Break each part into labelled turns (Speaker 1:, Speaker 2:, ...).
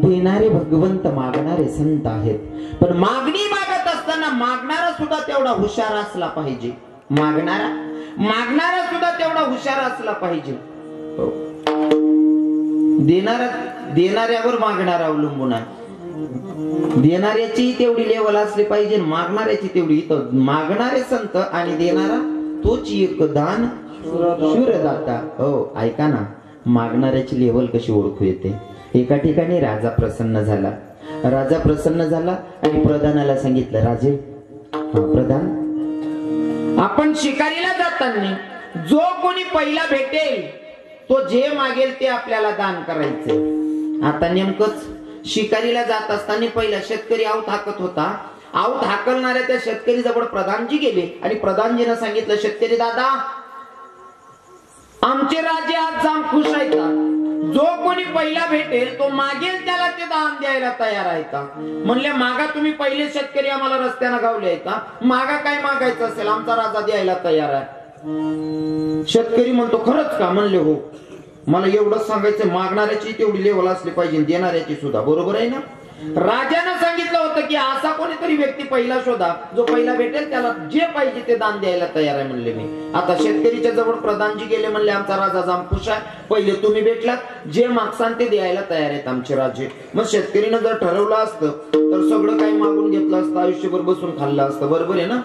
Speaker 1: देणारे भगवंत, मागणारे संत आहेत. पण मागणी मागत असताना मागणारा सुद्धा तेवढा हुशार असला पाहिजे. मागणारा सुद्धा तेवढा हुशार असला पाहिजे. देणाऱ्यावर मागणारा अवलंबून आहे. देणाऱ्याची तेवढी लेवल असली पाहिजे, मागणाऱ्याची तेवढी. इथं मागणारे संत आणि देणारा तोच एक दान शूरदाता. हो, ऐका ना, मागणाऱ्याची लेवल कशी ओळखू येते. एका ठिकाणी राजा प्रसन्न झाला. आणि प्रधानाला सांगितलं, राजे, प्रधान, आपण शिकारीला जाताना जो कोणी पहिला भेटेल तो जे मागेल ते आपल्याला दान करायचं. आता नेमकंच शिकारीला जात असताना पहिला शेतकरी आऊत हाकत होता. आऊत हाकलणाऱ्या त्या शेतकरी जवळ प्रधानजी गेले आणि प्रधानजीनं सांगितलं, शेतकरी दादा, आमचे राजे आज जाम खुश आहेत. जो कोणी पहिला भेटेल तो मागेल त्याला ते दान द्यायला तयार आहेत. म्हणले, मागा तुम्ही पहिले शेतकरी आम्हाला रस्त्यानं गावले आहेत, मागा काय मागायचं असेल आमचा राजा द्यायला तयार आहे. शेतकरी म्हणतो, खरंच का? म्हणले, हो. मला एवढंच सांगायचं, मागणाऱ्याची तेवढी लेवल असली पाहिजे, देणाऱ्याची सुद्धा. बरोबर आहे ना? राजानं सांगितलं होतं की असा कोणीतरी व्यक्ती पहिला शोधा, जो पहिला भेटेल त्याला जे पाहिजे ते दान द्यायला तयार आहे. म्हणले मी. आता शेतकरीच्या जवळ प्रधानजी गेले. म्हणले, आमचा राजा जाम खुश आहे, पहिले तुम्ही भेटलात, जे मागसान ते द्यायला तयार आहेत आमचे राजे. मग शेतकरीनं जर ठरवलं असतं तर सगळं काही मागून घेतलं असतं, आयुष्यभर बसून खाल्लं असतं. बरोबर आहे ना?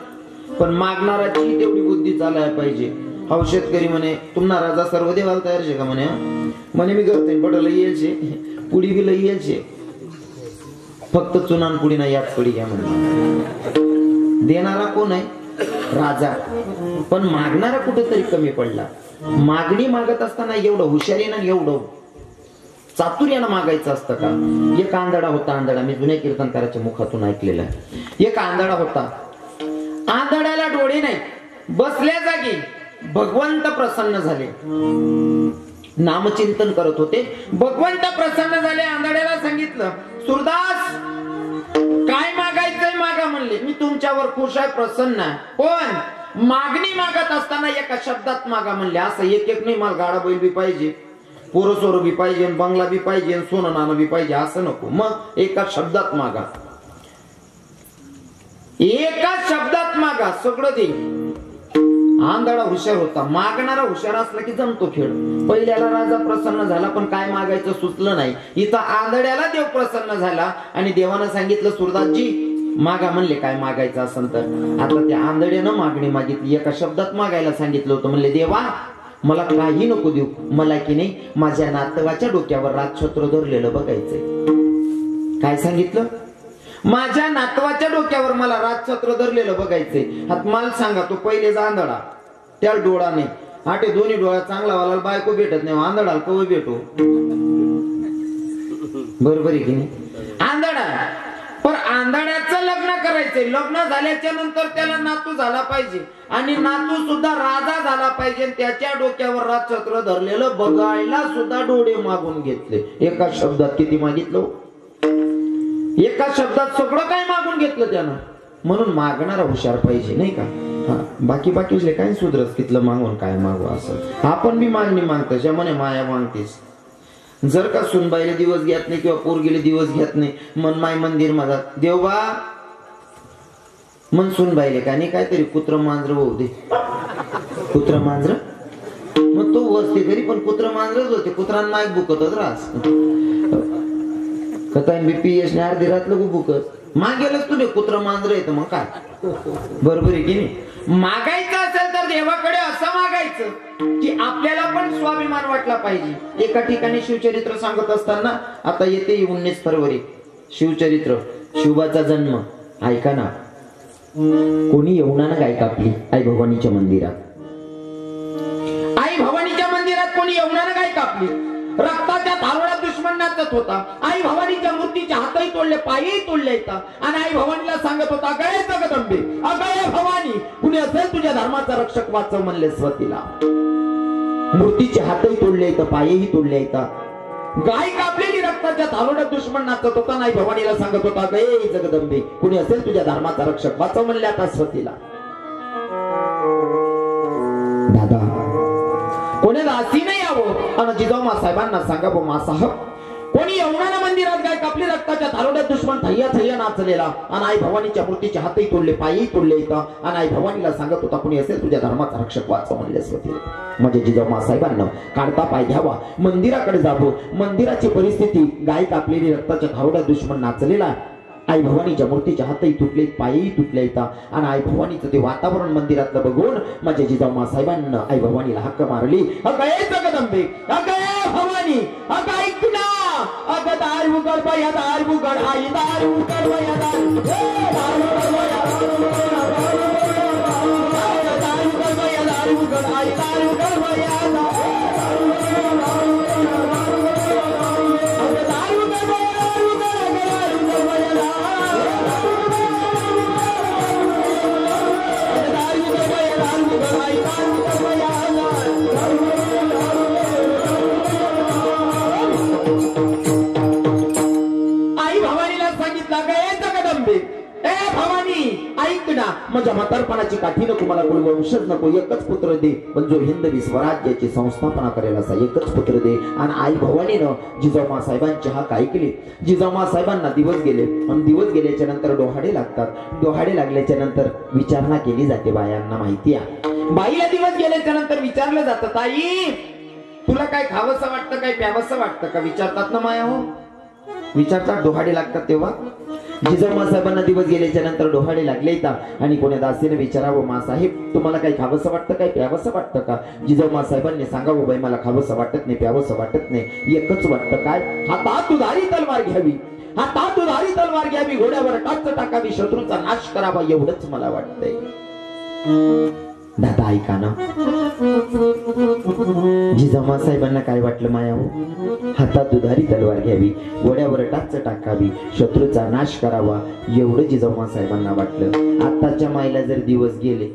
Speaker 1: पण मागणाराची तेवढी बुद्धी चालायला पाहिजे. हा शेतकरी म्हणे, तुम्हाला राजा सर्व देवाला तयार आहे का? म्हणे मी करते, बटला येईल, पुडी बी लई येईल, फक्त चुनान पुडी नाही, याच पुडी घ्या म्हणे. देणारा कोण आहे? राजा. पण मागणारा कुठेतरी कमी पडला. मागणी मागत असताना एवढं हुशारीनं, एवढं चातुर्यानं मागायचं असतं का? एक आंधळा होता. मी जुन्या कीर्तनकाराच्या मुखातून ऐकलेला आहे. एक आंधळा होता. आंधळ्याला डोळे नाही. बसल्या जागी भगवंत प्रसन्न झाले. नामचिंतन करत होते. भगवंत प्रसन्न झाले. आंधळ्याला सांगितलं, सुरदास, काय मागायचंय मागा. म्हणले, मी तुमच्यावर खुश आहे, प्रसन्न आहे, पण मागणी मागत असताना एका शब्दात मागा. म्हणले, असं एक नाही, मला गाडा बैल बी पाहिजे, पोरं सोरं बी पाहिजे, बंगला बी पाहिजे, सोनं नाणं बी पाहिजे, असं नको. मग एका शब्दात मागा. एका शब्दात मागा, सगळं देईल. आंधळा हुशार होता. मागणारा हुशार असला की जमतो खेळ. पहिल्याला राजा प्रसन्न झाला, पण काय मागायचं सुचलं नाही. इथं आंधळ्याला देव प्रसन्न झाला आणि देवानं सांगितलं, सुरदासजी मागा. म्हणले, काय मागायचं असेल तर. आता त्या आंधळ्यानं मागणी मागितली. एका शब्दात मागायला सांगितलं होतं. म्हणले, देवा, मला काही नको देऊ, मला की नाही माझ्या नातवाच्या डोक्यावर राजछत्र धरलेलं बघायचंय. काय सांगितलं? माझ्या नातवाच्या डोक्यावर मला राजछत्र धरलेलं बघायचंय. हात मला सांगा, तो पहिले आंधळा, त्या डोळा नाही, आटे दोन्ही डोळा चांगला वाला बायको भेटत नाही, आंधळा कव भेटो. बरोबर आहे की नाही? आंधळा, पण आंधळ्याचं लग्न करायचंय. लग्न झाल्याच्या नंतर त्याला नातू झाला पाहिजे आणि नातू सुद्धा राजा झाला पाहिजे. त्याच्या डोक्यावर राजछत्र धरलेलं बघायला सुद्धा डोळे मागून घेतले. एका शब्दात किती मागितलं? एका शब्दात सगळं काय मागून घेतलं त्यानं. म्हणून मागणारा हुशार पाहिजे, नाही का? बाकी काय सुधरत कितलं मागून काय मागू असं. आपण बी मागणी मागतो, ज्यामुळे माया मागतेस. जर का सुनबाईले दिवस घेत नाही किंवा पोरगीले दिवस घेत नाही, मन माय मंदिर माझा देवबा मन सुनबाईले का नाही, काहीतरी कुत्र मांजर होऊ दे. कुत्र मांजर मग तो वसते घरी, पण कुत्र मांजरच होते. कुत्रांना मायक बुकतच रास कथा बीपीएस ने अर्धी रात लगू बुकत मागेलच तुले कुत्र मांजर येतं. मग काय, बरोबर आहे की नाही? मागायचं असेल तर देवाकडे असं मागायचं की आपल्याला पण स्वाभिमान वाटला पाहिजे. एका ठिकाणी शिवचरित्र सांगत असताना, आता येते 19 फरवरी शिवचरित्र, शिवबाचा जन्म. ऐका ना, कोणी यमुनानं गाय कापली आई भवानीच्या मंदिरात. आई भवानीच्या मंदिरात कोणी यमुनानं गाय कापली. रक्ताच्या धारोळ्यात दुश्मन नाचत होता. आई भवानीच्या मूर्तीचे हातही तोडले, पायही तोडले येतात आणि आई भवानीला सांगत होता, अगळे जगदंबे, अगळे भवानी, कुणी असेल तुझ्या धर्माचा रक्षक वाचव म्हणले स्वतीला. मूर्तीचे हातही तोडले येतात, पायही तोडले येतात. गाय कापलेली रक्ताच्या धारोळ्यात दुश्मन नाचत होता. आई भवानीला सांगत होता, अगळे जगदंबे, कुणी असेल तुझ्या धर्माचा रक्षक वाचव म्हणले आता स्वतीला. दादा, कोणी दासीने यावं आणि जिजाऊ साहेबांना सांगा बो मासाहेब कोणी येऊना मंदिरात गाय कापली रक्ताच्या थारोड्यात दुश्मन थय्या थय्या नाचलेला आणि आई भवानीच्या मूर्तीचे हातही तोडले पायही तोडले इथं आणि आई भवानीला सांगत होता कोणी असेल तुझ्या धर्माचा रक्षक वाचवा म्हणले होते. म्हणजे जिजाऊ साहेबांना काढता पाय घ्यावा मंदिराकडे जावं. मंदिराची परिस्थिती गाय कापलेली रक्ताच्या थारोड्यात दुश्मन नाचलेला आई भवानीच्या मूर्तीच्या हातही तुटले पायही तुटले इथं आणि आई भवानीचं ते वातावरण मंदिरातलं बघून माझ्या जिजाऊ साहेबांना आई भवानीला हक्क मारली. अगं जगदंबे अगं भवानी अगं ऐक ना अगं दार उघड बया दार उघड आई दार उघड बया दार उघड बया दार उघड आई दार उघड बया माझ्या म्हातारपणाची काठी नको मला कोणी वंशज नको एकच पुत्र दे पण जो हिंदवी स्वराज्याची संस्थापना करेल असा एकच पुत्र दे. आणि आई भवानीनं जिजाऊ साहेबांची हाक ऐकली. जिजाऊ साहेबांना दिवस गेले आणि दिवस गेल्याच्या नंतर डोहाडे लागतात. डोहाडे लागल्याच्या नंतर विचारणा केली जाते. बायांना माहिती आहे बाईला दिवस गेल्याच्या नंतर विचारलं जातं ताई तुला काय खावंसं वाटतं काय प्यावंसं वाटतं का विचारतात ना माया हो विचारतात डोहाडे लागतात तेव्हा. जिजाऊ साहेबांना दिवस गेल्याच्या नंतर डोहाडे लागले इथं आणि कोण्या दासीने विचारावं मासाहेब तुम्हाला काही खावंसं वाटतं काय प्यावंसं वाटतं का. जिजाऊ साहेबांनी सांगावं बाई मला खावंसं वाटत नाही प्यावंसं वाटत नाही एकच वाटतं काय हातात उधारी तलवार घ्यावी हातात उधारी तलवार घ्यावी घोड्यावर टाच टाकावी शत्रूचा नाश करावा एवढंच मला वाटतंय. दादा ऐका ना जिजाऊ साहेबांना काय वाटलं माया हो हातात दुधारी तलवार घ्यावी घोड्यावर टाच टाकावी शत्रूचा नाश करावा एवढं जिजाऊ साहेबांना वाटलं. आत्ताच्या माईला जर दिवस गेले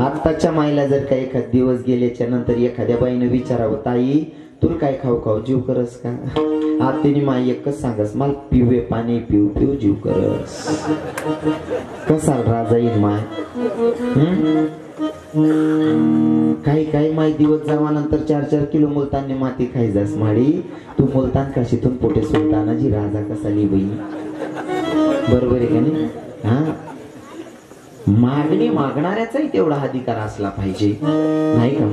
Speaker 1: आत्ताच्या माईला जर काही एखाद दिवस गेल्याच्या नंतर एखाद्या बाईने विचारावं ताई तुला काय खाऊ खाऊ जीव करस का आत्याने माई एकच सांगस मला पिवे पाणी पिऊ पिऊ जीव करस कसाल राजा येईल माय. काही काही माई दिवस जावानंतर 4-4 किलो मुलतानने माती खाई जास माडी तू मुलतान काशीतून पोटे सुलतानाजी राजा कसा लिही बरोबर आहे का नाही. हा मागणी मागणाऱ्याचाही तेवढा अधिकार असला पाहिजे नाही का.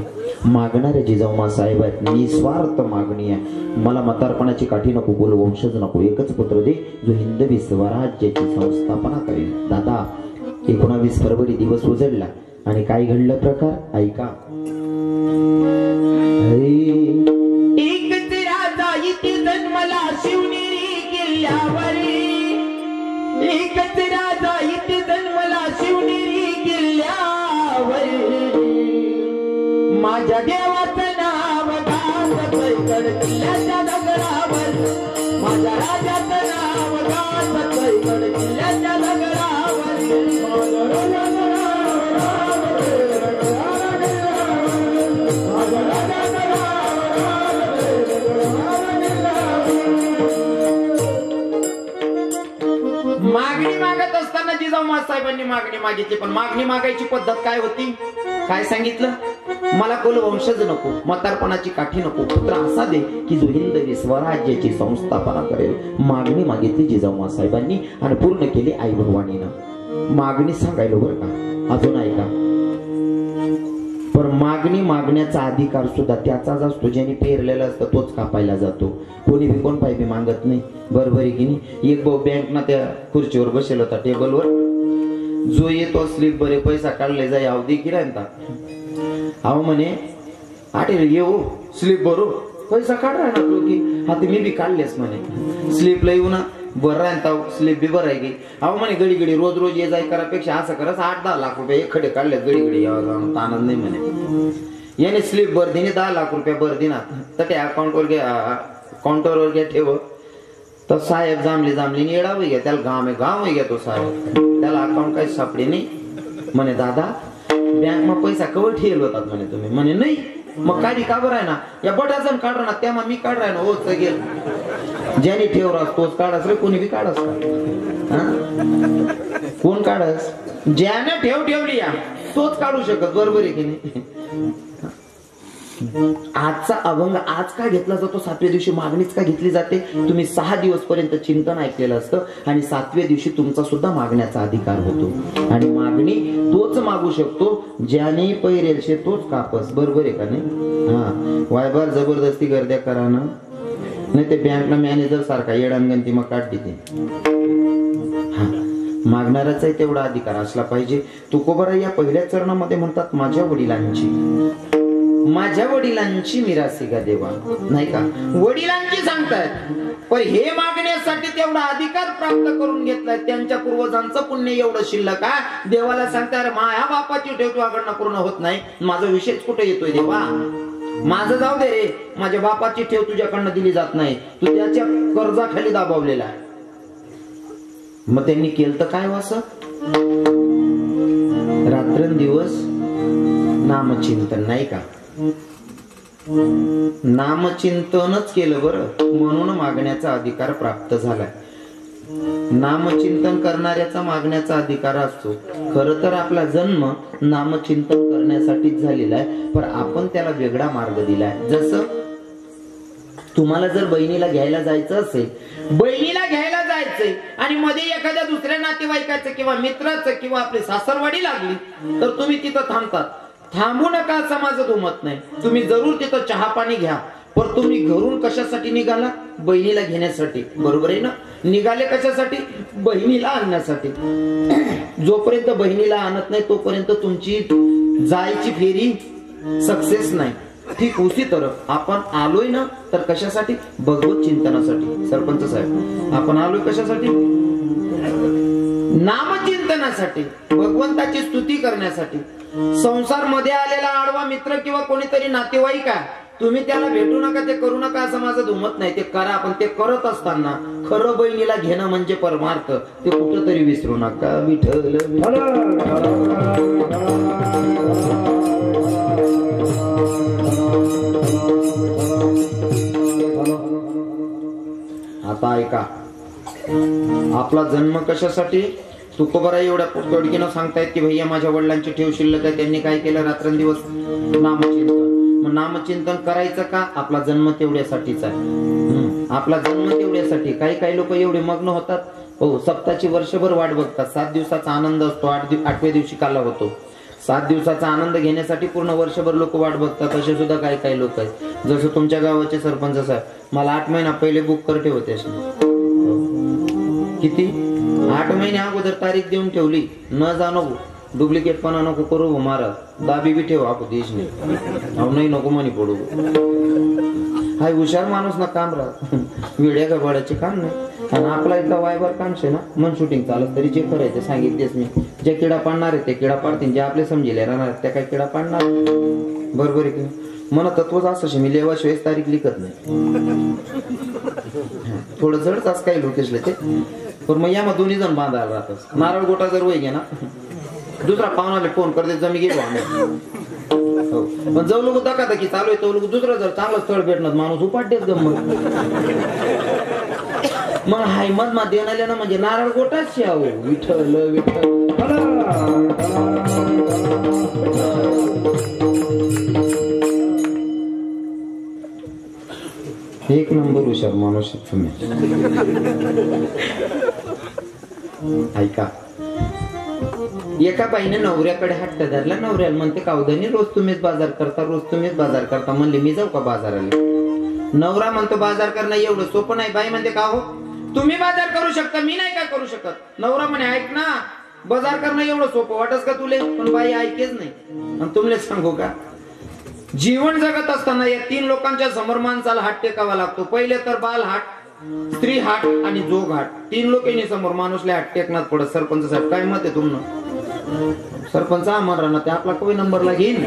Speaker 1: मागणारे जिजाऊ साहेब निस्वार्थ मागणी आहे मला म्हातारपणाची काठी नको बोल वंशज नको एकच पुत्र दे जो हिंदवी स्वराज्याची संस्थापना करेल. दादा 19 फरवरी दिवस उजडला आणि काय घडलं प्रकार ऐका. एकच राजा इथे जन्मला शिवनेरी किल्ल्यावरी एकच राजा इथे जन्मला शिवनेरी किल्ल्यावरी माझ्या देवाचं नाव गाजतंय गड किल्ल्याच्या दगडावर माझ्या राजाचं नाव गाजतंय गड किल्ल्याच्या दगडावर मागणी मागत असताना जिजाऊ साहेबांनी मागणी मागितली पण मागणी मागायची पद्धत काय होती काय सांगितलं मला कोल वंशज नको म्हातारपणाची काठी नको पुत्र असा दे की जो हिंदवी स्वराज्याची संस्थापना करेल. मागणी मागितली जिजाऊ साहेबांनी आणि पूर्ण केली आई भवानीनं. मागणी सांगायला बरं का अजून ऐका पण मागणी मागण्याचा अधिकार सुद्धा त्याचाच असतो ज्याने पेरलेला असतं तोच कापायला जातो कोणी बी कोण पाय बी मागत नाही बरोबर आहे की नाही. एक भाऊ बँक ना त्या खुर्चीवर बसेल होता टेबलवर जो येतो स्लीप बरे पैसा काढले जाई अवधी की राहता अहो म्हणे आटे येऊ स्लीप भरू पैसा काढा ना की हा ते मी बी काढलेस म्हणे स्लीप ला येऊ ना बरं राहता स्लीप बी बरं आहे की अहो म्हणे गडी गडी रोज रोज ये जाय करापेक्षा असं करस 8-10 लाख रुपये एखडे काढले गडी गडी यावं जाऊन आनंद नाही म्हणे याने स्लीप भर दिने 10 लाख रुपये भर दिनात तर त्या अकाउंटवर घ्या ठेव तर साहेब जांभली येडावं घ्या त्याला गाव घ्या तो साहेब त्याला अकाउंट काही सापडे नाही म्हणे दादा बँक मग पैसा कवर ठेवल होतात म्हणे तुम्ही म्हणे नाही मग काढी का बरं आहे ना या बटाजन काढ ना त्या मी काढ राय ना होत गेल ज्याने ठेव राहस तोच काढस रे कोणी बी काढस का कोण काढस ज्याने ठेवली या तोच काढू शकत बरोबर आहे की नाही. आजचा अभंग आज का घेतला जातो, 7व्या दिवशी मागणीच का घेतली जाते? तुम्ही 6 दिवस पर्यंत चिंतन ऐकलेलं असतं आणि 7व्या दिवशी तुमचा सुद्धा मागण्याचा अधिकार होतो. आणि मागणी तोच मागू शकतो ज्याने पैरेल शे तोच कापस. बरोबर आहे का नाही? हा, वायबार जबरदस्ती गर्द्या करा ना, नाही ते बँकला मॅनेजर सारखा येडांगंती मग काढते ते. हा, मागणाराचाही तेवढा अधिकार असला पाहिजे. तुकोबाराय या पहिल्या चरणामध्ये म्हणतात, माझ्या वडिलांची मिरासी का देवा, नाही का? वडिलांची सांगतायत, पण हे मागण्यासाठी तेवढा अधिकार प्राप्त करून घेतलाय. त्यांच्या पूर्वजांचं पुण्य एवढं शिल्लक आहे. देवाला सांगताय, माझ्या बापाची ठेव तुझ्याकडनं पूर्ण होत नाही, माझा विषयच कुठे येतोय देवा? माझं जाऊ दे रे, माझ्या बापाची ठेव तुझ्याकडनं दिली जात नाही, तू त्याच्या कर्जाखाली दाबावलेला आहे. मग त्यांनी केलं तर काय वास, रात्रंदिवस नामचिंतन, नाही का? नामचिंतनच केलं बरं, म्हणून मागण्याचा अधिकार प्राप्त झालाय. नामचिंतन करणाऱ्याचा मागण्याचा अधिकार असतो. खरं तर आपला जन्म नामचिंतन करण्यासाठीच झालेला आहे, पण आपण त्याला वेगळा मार्ग दिलाय. जसं तुम्हाला जर बहिणीला घ्यायला जायचं असेल, बहिणीला घ्यायला जायचंय आणि मध्ये एखाद्या दुसऱ्या नातेवाईकाचं किंवा मित्राचं किंवा आपली सासरवाडी लागली, तर तुम्ही तिथं थांबतात. थांबू नका असं माझं दुमत नाही, तुम्ही जरूर तिथं चहा पाणी घ्या. पण तुम्ही घरून कशासाठी निघाला? बहिणीला घेण्यासाठी. बरोबर आहे ना? निघाले कशासाठी? बहिणीला आणण्यासाठी. जोपर्यंत बहिणीला आणत नाही तोपर्यंत तुमची जायची फेरी सक्सेस नाही. ठीक उसी तरफ आपण आलोय ना, तर कशासाठी? भगवत चिंतनासाठी. सरपंच साहेब, आपण आलोय कशासाठी? नामचिंतनासाठी, भगवंताची स्तुती करण्यासाठी. संसार मध्ये आलेला आडवा मित्र किंवा कोणीतरी नातेवाईक आहे, तुम्ही त्याला भेटू नका, ते करू नका असं माझं दुमत नाही. ते करा, पण ते करत असताना खरं बहिणीला घेणं म्हणजे परमार्थ, ते कुठंतरी विसरू नका. विठ्ठल आता ऐका, आपला जन्म कशासाठी? तुकोबाराय एवढ्या तोडकीनं सांगतायत की भैया माझ्या वडिलांची ठेव शिल्लक आहे, त्यांनी काय केलं? रात्रंदिवस नामचिंतन. मग नामचिंतन करायचं का? आपला जन्म तेवढ्यासाठीच आहे. आपला जन्म तेवढ्यासाठी. काही लोक एवढे मग्न होतात, हो, सप्ताची वर्षभर वाट बघतात. 7 दिवसाचा आनंद असतो, 8व्या दिवशी काला होतो. 7 दिवसाचा आनंद घेण्यासाठी पूर्ण वर्षभर लोक वाट बघतात. असे सुद्धा काही लोक आहेत. जसं तुमच्या गावाचे सरपंच साहेब, मला 8 महिना पहिले बुक करते होते. किती? 8 महिने अगोदर तारीख देऊन ठेवली. न जाणो डुप्लिकेट पणा नको करू महाराज, दाबी बी ठेव आपण देश नाही नको म्हणी पडू. हाय हुशार माणूस ना काम राहत, वेड्या गबाडाचे काम नाही. आणि आपला इथला वायबर काम शे ना, मन शूटिंग चालत तरी जे करायचं सांगितलेच मी. जे किडा पाडणार आहे ते किडा पाडतील, जे आपले समजेले राहणार त्या काही किडा पाडणार. बरोबर आहे की मला तत्वच असं मी लेवाशिवाय तारीख लिखत नाही. थोडं जडच असं काही लोकेशले ते, पण मग या मग दोन्ही जण बांधायला राहतात. नारळ गोटा जर वय घे ना, दुसरा पाहुणाला फोन करते जमी गेलो आम्ही. हो, पण जाऊ लोक दाखवता की चालू आहे तो लोक दुसरं जर चांगलं स्थळ भेटणार माणूस उपाटेच गमत. मग हाय मध मा देण्याला ना म्हणजे नारळ गोटाच आहो. विठ्ठल विठ्ठल एक नंबर हुशार माणूस तुम्ही. ऐका, एका बाईने नवऱ्याकडे हट्ट धरला. नवऱ्याला म्हणते कावधनी रोज तुम्हीच बाजार करता, रोज तुम्हीच बाजार करता. म्हणले मी जाऊ का बाजाराला? नवरा म्हणतो बाजार करणं एवढं सोपं नाही. बाई म्हणते का हो तुम्ही बाजार करू शकता, मी नाही का करू शकत? नवरा म्हणे ऐक ना, बाजार करणं एवढं सोपं वाटस का तुले? पण बाई ऐकेच नाही. आणि तुमले सांगू का, जीवन जगत असताना या 3 लोकांच्या समोर माणसाला हात टेकावा लागतो. पहिले तर बाल हाट, स्त्री हाट आणि जोग हाट. 3 लोकांनी समोर माणूसला हात टेकणार पडत. सरपंच साहेब काय मत आहे तुमनं? सरपंच आम्हाला राहणार ते आपला कोणी नंबरला घेईन.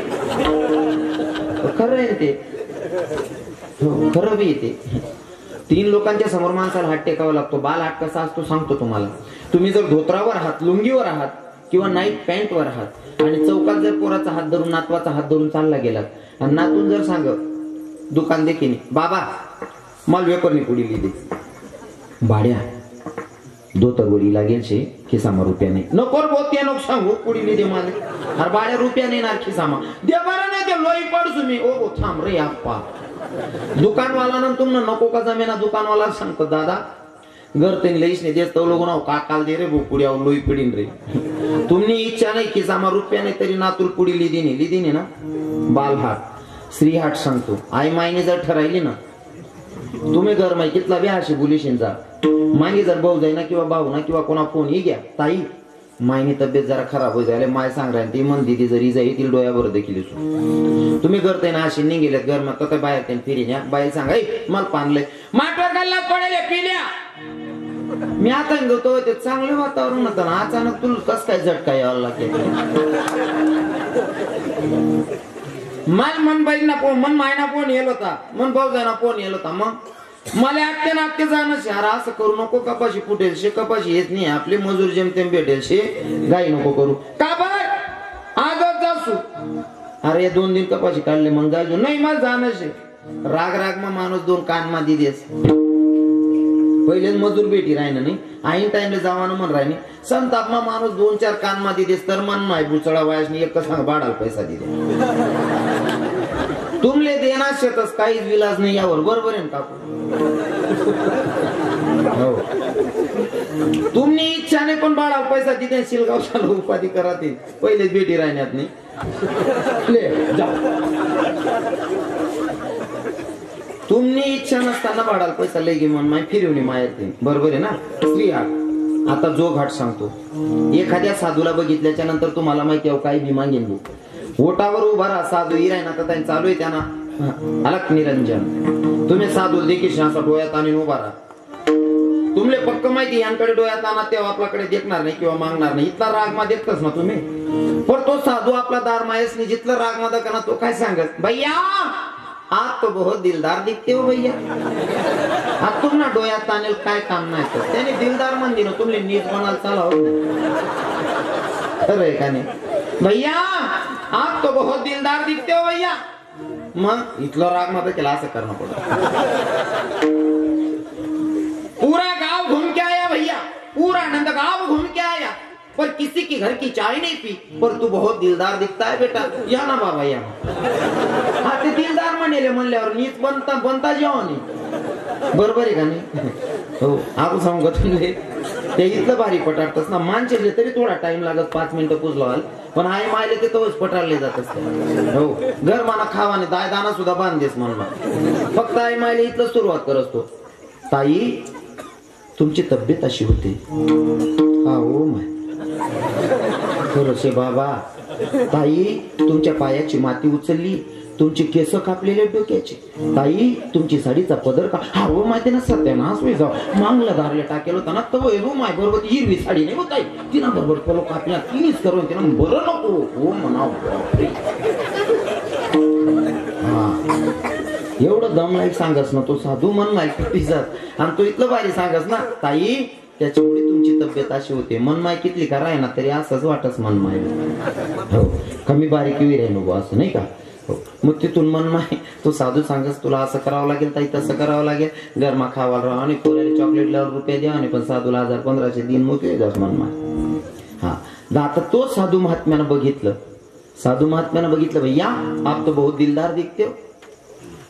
Speaker 1: खरं आहे ते, खरं बी येते. 3 लोकांच्या समोर माणसाला हात टेकावा लागतो. बाल हाट कसा असतो सांगतो तुम्हाला. तुम्ही जर धोत्रावर आहात, लुंगीवर आहात किंवा नाईट पॅन्टवर आहात आणि चौकात जर पोराचा हात धरून, नातवाचा हात धरून चालला गेलात आणि नातून जर सांग दुकान देखील बाबा मला वेपरनी पुडी लिहिली, भाड्या धोतरवडी लागेल शे खिसामा रुपया नाही नको बोलते नको सांगू पुडी लिहिली मला. अरे भाड्या रुपया नाही ना खिसामा दे बरं नाही ते लोई पडसू मी ओ थांब रे आप्पा दुकानवाला ना तुमनं नको का जमेना दुकानवाला सांगतो दादा घर ते लईसने देत लोक नाव काकाल दे रे पुढे लोई पडीन रे तुमनी इच्छा नाही की सामा रुपया नाही तरी नातूल पुढी लिदीने ना बालहाट श्रीहाट सांगतो आई मायने जर ठरायली ना तुम्ही घर माई कितला बी अशी बोलीशीन जा मागे जर भाऊ जाईना किंवा भाऊ ना किंवा कोणा फोन ही घ्या ताई मायनी तब्येत जरा खराब होई जायला माय सांग ती मन दिदी जरी जाई ती डोळ्यावर देखील तुम्ही करताय ना अशी निघेलेत घर मग तर बाहेर त्यांनी फिरी न्या बाई सांगा मला पानलंय माठवर घालला पडेल पिल्या मी आता गतो ते चांगलं वातावरण होतं ना अचानक तुला कस काय झटका यावं लागेल मन बाई ना फोन मन मायना फोन येल होता मन भाऊ जायना फोन येल होता मग मला आत्ते नात्ते जाणं शहर असं करू नको कपाशी फुटेल शे कपाशी येत नाही आपली मजूर जेमतेम भेटेल शे गाई नको करू का बर आजच जासू अरे 2 दिन कपाशी काढले मग जायचो नाही मला जाणं शे राग राग मग माणूस 2 कान मा दिदेस पहिलेच मजूर भेटी राहिना नाही आईन टाइमला जावानं मन राहिनी संताप मा माणूस 2-4 कान मा दिदेस तर मन माय बुचळा वायसनी एक सांग बाडाल पैसा दिदे तुमले देणार शेतच काहीच विलाज नाही यावर बरोबर आहे काकू हो तुम्ही इच्छाने पण बाळा पैसा तिथे शिलगावशाला उपाधी करा ते पहिलेच भेटी राहण्यात नाही तुम्ही इच्छा नसताना बाळाला पैसा लय घे म्हणून माय फिरवणी मायते बरोबर आहे ना श्रीहाट आता जो घाट सांगतो एखाद्या साधूला बघितल्याच्या नंतर तुम्हाला माहिती आहे काही बी मागेन भाऊ ओटावर उभा राहा साधू इराय ना तर त्यांनी चालू आहे त्यांना अलक निरंजन तुम्ही साधू देखील असा डोळ्यात आणि उभा राहा तुमले पक्क माहिती यांकडे डोळ्यात आणा तेव्हा आपल्याकडे देखणार नाही किंवा मागणार नाही इतला राग मा देखतच ना तुम्ही पण तो साधू आपला दार मायसनी जितला राग मा दका ना तो काय सांगत भैया आप तो बहुत दिलदार दिखते हो भैया आज तुम ना डोळ्यात आणेल काय काम नाही तर त्याने दिलदार म्हणली ना तुमले नीट म्हणाल चालाव खरंय का नाही भैया आप तो बहुत दिलदार दिखते हो भैया मग इतला राग मा केला असं करणं पडत पूरा गांव घूम के आया भैया पूरा नंद गांव घूम के आया पर किसी की घर की चाय नहीं पी पर तू बहुत दिलदार दिखता है बेटा या ना बाबा या हा ते दिलदार म्हणले म्हणल्यावर नीच बनता जेव्हा नाही बरोबर आहे का नाही हो आपण सांगू तुमले ते इतलं भारी पटाडतस ना मानचे तरी थोडा टाइम लागत 5 मिनिटं पुजलावाल पण आई मायले ते तोच पटाडले जात असते हो घर माना खावाने दाय दाना सुद्धा बांधदेस म्हणला फक्त आई मायले इथलं सुरुवात कर असतो ताई तुमची तब्येत अशी होती हा ओ माय खरंच बाबा ताई तुमच्या पायाची माती उचलली तुमची केस कापलेले डोक्याचे ताई तुमची साडीचा पदर का हा हो माहिती ना सत्यानाश होई जाऊ मांगला दारले टाकेल होता ना तो हो माय बरोबर हिरवी साडी नाही होताई तिना बरोबर पलो कापल्या तिनेच करून तिना बरं नको हो म्हणा एवढं दम लाईक सांगस ना तो साधू मन लाईक पिजात आणि तो इतलं भारी सांगस ना ताई त्याच्यामुळे तुमची तब्येत अशी होते मन माय कितली का राही ना तरी असंच वाटस मन माय हो कमी बारीक विराय नको असं नाही का हो मग तिथून मन माय तो साधू सांगस तुला असं करावं लागेल ताई तसं करावं लागेल गरमा खावाला राहा आणि पोऱ्याला चॉकलेट लावून रुपये द्या आणि पण साधूला 1000-1500 दिन मोकळे जास मन माय हा आता तो साधू महात्म्यानं बघितलं भैया आप तो बहुत दिलदार दिखते हो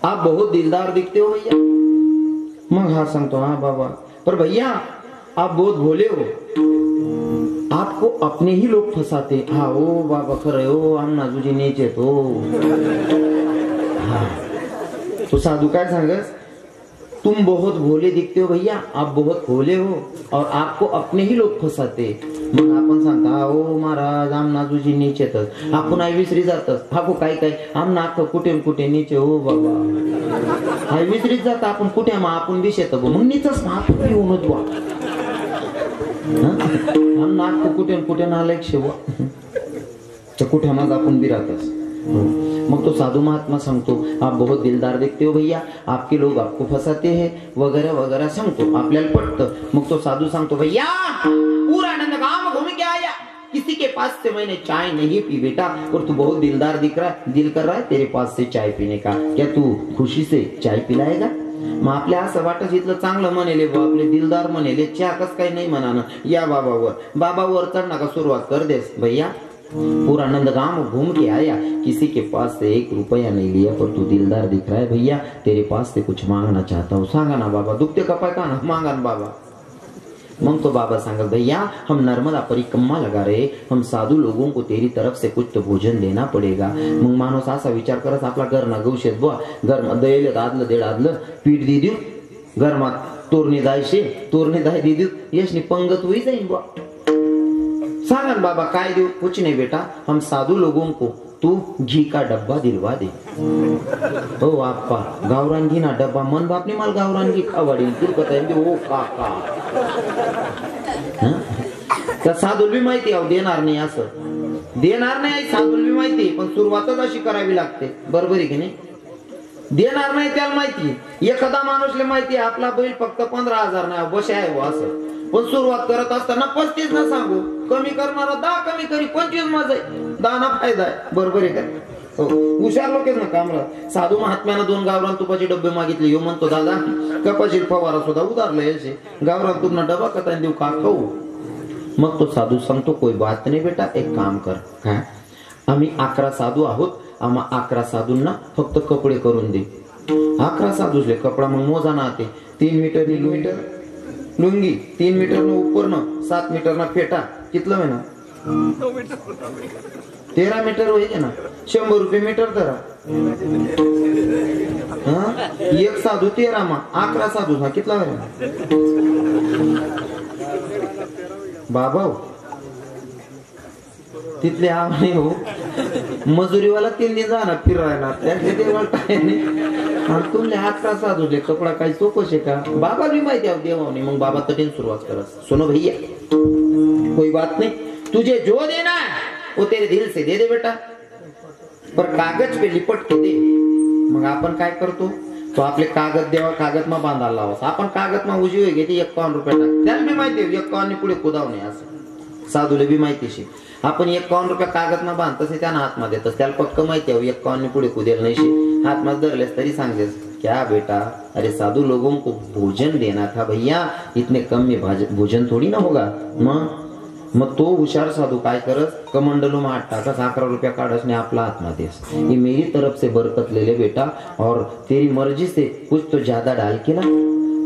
Speaker 1: आप बहुत दिलदार दिखते हो भैया मग हा सांगतो हा बाबा पर भैया आप बहुत भोले हो आपको अपने ही लोग फंसाते हाँ ओ बाबा खरे हो हम नाजूजी नीचे तो हाँ तो साधू काय सांगस तुम बहुत भोले दिखते हो भैया आप बहुत भोले हो और आपको अपने ही लोग फंसाते मग आपण सांगता ओ महाराज आम नाजूजी नीचे तर आपण आई विसरी जातस हा काय काय आम नाक कुठे कुठे नीचे हो बाबा आई विसरीत जात आपण कुठे मग आपण विषेत मग नीचच ना आपण येऊन द्वा हम नाक कुठे कुठे नालायक शेवा कुठे मग आपण बिरातस मग तो साधू महात्मा सांगतो आप बहुत दिलदार दिखते हो भैया आपके लोग आपको फंसाते हैं वगैरह वगैरह सांगतो आपल्याला पटतं मग तो साधू सांगतो भैया पूरा नंद गांव घूम के आया किसी के पास से मैंने चाय नहीं पी बेटा और तू बहुत दिलदार दिख रहा है दिल कर रहा है तेरे पास से चाय पीने का क्या तू खुशी से चाय पिलाएगा मग आपल्या असं वाटत इथलं चांगलं म्हणेले आपले दिलदार म्हणेले चहा कस काही नाही म्हणानं या बाबावर चढ नका सुरुवात कर देस भैया पूरा नंदगांव घूम के आया, किसी के पास से 1 रुपया नहीं लिया, पर तू दिलदार दिख रहा है भैया, तेरे पास से कुछ मांगना चाहता हूँ, सांगा ना बाबा, दुखते कपाय का ना, मांगा ना बाबा। मग तो बाबा सांगत, भैया हम नर्मदा परिक्रमा लगा रहे, हम साधू लोगों को तेरी तरफ से कुछ तो भोजन देना पडेगा। मग माणूस असा विचार करत आपला घरना गवशेत बुवा, घरमा दयेले आदलं देड आदलं पीठ दे देऊ, घरमा तोरणी दायशे तोरणी दाय दे देऊ, यशनी पंगत हुई जाईन बुवा। सांगा ना बाबा काय देऊ? कुछ नहीं बेटा, हम साधु लोगों को तू घी का डब्बा दिलवा दे। हो आपा गावरान घी ना डब्बा, मन बाप ने माल गावरान घी खावाडी, तू बताय ओ काका त्या साधूला बी माहिती आहे देणार नाही, असं देणार नाही साधूला बी माहिती, पण सुरुवातच अशी करावी लागते, बरोबर आहे की नाही? देणार नाही त्याला माहिती, एखादा माणूसले माहिती आपला बैल फक्त 15,000 नाही बस आहे हो असं, पण सुरुवात करत असताना 35 ना सांगू, कमी करणारा 10 कमी करी 25 मजा आहे, 10 ना फायदा आहे, बरोबर आहे का? हुशार लोक ना कामरा। साधू महात्म्यानं 2 गावरान तुपाचे डब्बे मागितले, यो म्हणतो दादा कपाशील फवारा सुद्धा उधारला यायचे, गावरान तुपना डबा कथा देऊ का खाऊ? मग तो साधू सांगतो कोई बात नाही बेटा, एक काम कर, काय आम्ही 11 साधू आहोत, आम्हा 11 साधूंना फक्त कपडे करून दे। 11 साधूले कपडा मग मोजा ना ते 3 मीटर लुंगी, 3 मीटर न ऊपर न 7 मीटर ना फेटा, कितलं आहे ना 13 मीटर होईल ना, 100 रुपये मीटर धरा। एक साधू 13 मा 11 साधू हा कितला आहे बाबा? तिथले आम्ही हो मजुरीवाला 3 दिन जाणार फिरायला, तुमले 11 साधूले कपडा काही चोकस आहे का? बाबा भी माहिती आहे देवाने। मग बाबा कठीण सुरुवात करस, सुनो भैया कोई बात नहीं, तुझे जो देना है वो तेरे दिल से दे दे बेटा, पर कागज पे लिपट के दे। मग आपण काय करतो, तो आपले कागद देवा, कागद मा बांधायला लावस, आपण कागद मा उजवी घेते 51 रुपये टाक, त्याला बी माहिती 51 पुढे कुदाव नाही, असं साधूला बी माहिती शे। आपण 51 रुपये कागद मा बांधतस त्यानं हात मा देतस, त्याला पक्क माहिती आहे 51 पुढे कुदेल नाही शे, हात मा धरलेस तरी सांगतेस क्या बेटा, अरे साधु लोगों को भोजन देना था भैया, इतने कम में भोजन थोड़ी ना होगा। मग तो हुशार साधू काय करस, कमंडलू में 8 टाकस, 11 रुपया काढस ने आपला हाथ में देस, ये मेरी तरफ से बरकत ले ले बेटा, और तेरी मर्जी से कुछ तो ज्यादा डाल के ना।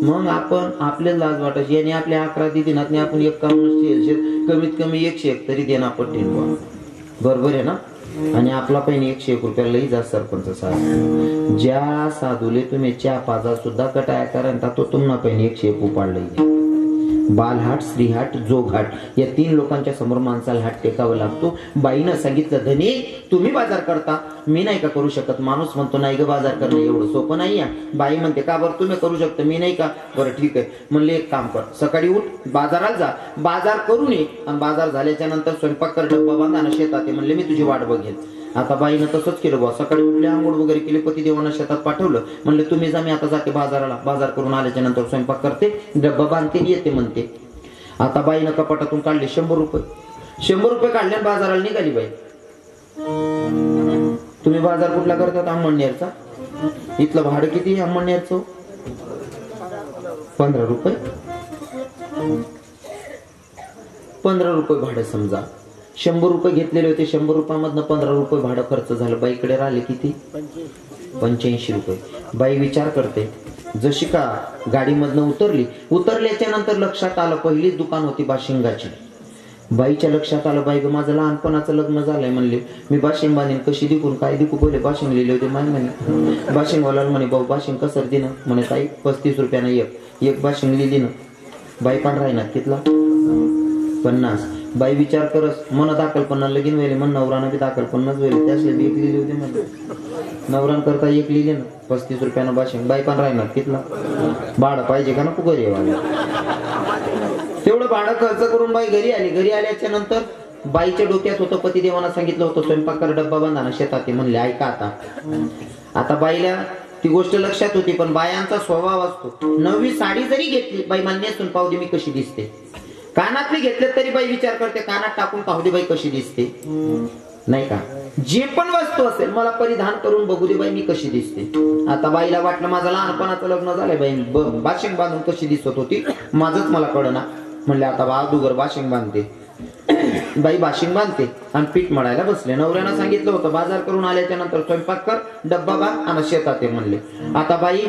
Speaker 1: मग आपण आपले लाज वाटस, याने आपले 11 दिनात आपण 51 कमीत कमी 101 तरी देना पडतील, बरोबर आहे ना? आणि आपला पण 101 रुपया लई जा सरपंच साहेब, ज्या साधूले तुम्ही चहा पाजा सुद्धा कटाया कारण तो तुम्हाला पण 101 उपाडलं। बालहाट, श्रीहाट, जोघाट या 3 लोकांच्या समोर माणसाला हात टेकावा लागतो। बाईनं सांगितलं धनी तुम्ही बाजार करता, मी नाही का करू शकत? माणूस म्हणतो नाही ग बाजार करणं एवढं सोपं नाही आहे। बाई म्हणते का बरं तुम्ही करू शकता, मी नाही का? बरं ठीक आहे म्हणले, एक काम कर, सकाळी उठ बाजाराला जा, बाजार करून ये, आणि बाजार झाल्याच्या नंतर स्वयंपाक कर, डब्बा बांधा ना शेतात ये, म्हणले मी तुझी वाट बघेन। आता बाईनं तसंच केलं बा, सकाळी उठले, आंघोळ वगैरे केले, पतिदेवांना शेतात पाठवलं, म्हणले तुम्ही जा, मी आता जाते बाजाराला, बाजार करून आल्याच्या नंतर स्वयंपाक करते, डब्बा बांधते, येते म्हणते। आता बाईनं कपाटातून काढले 100 रुपये, 100 रुपये काढले, बाजाराला निघाली बाई। तुम्ही बाजार कुठला करतात? अंमळनेरचा। इथलं भाडं किती आहे अंमळनेरचं? 15 रुपये, 15 रुपये भाडं समजा, 100 रुपये घेतलेले होते, 100 रुपयामधनं 15 रुपये भाडं खर्च झालं, बाईकडे राहिले किती? 85 रुपये। बाई विचार करते, जशी का गाडीमधनं उतरल्याच्या नंतर लक्षात आलं पहिलीच दुकान होती बाशिंगाची। बाईच्या लक्षात आलं, बाई ग माझं लहानपणाचं लग्न झालंय, म्हणले मी बाशिंग बांधीन, कशी दिकून काय दिकू, पहिले बाशिंग लिहिले होते माय म्हणे। बाशिंगवाला म्हणे भाऊ बाशिंग कसर दे ना, म्हणे ताई 35 रुपयानं एक बाशिंग लिहिली ना। बाई पण राहीना कितला? 50। बाई विचार करस, मन दाखल 50 लगीन वेळे, मन नवरानं बी दाखल 50 वेळे, त्यासले बी 1 लिहिली होती म्हणजे नवरान करता 1 लिहिले ना, 35 रुपयानं बाशिंग। बाई पण राहीना कितला? भाडं पाहिजे का नको घरी वाले? तेवढं भाडं खर्च करून बाई घरी आली। घरी आल्याच्या नंतर बाईच्या डोक्यात होतं, पतिदेवांना सांगितलं होतं स्वयंपाक कर, डब्बा बांधा शेतात ते, म्हणले ऐका आता बाईला ती गोष्ट लक्षात होती, पण बायांचा स्वभाव असतो, नवी साडी जरी घेतली बाई मला नेसून पाहू दे मी कशी दिसते, कानातले घेतले तरी बाई विचार करते कानात टाकून पाहू दे बाई कशी दिसते, नाही का? जे पण वस्तू असेल मला परिधान करून बघू दे बाई मी कशी दिसते। आता बाईला वाटलं माझं लहानपणाचं लग्न झालंय, बाई बाशिंग बांधून कशी दिसत होती माझंच मला कळना, म्हणले आता बा अगोदर बाशिंग बांधते। बाई बाशिंग बांधते आणि पीठ मळायला बसले. नवऱ्यानं सांगितलं होतं बाजार करून आल्याच्या नंतर स्वयंपाक कर, डब्बा बांध आणि शेतात ये म्हणले. आता बाई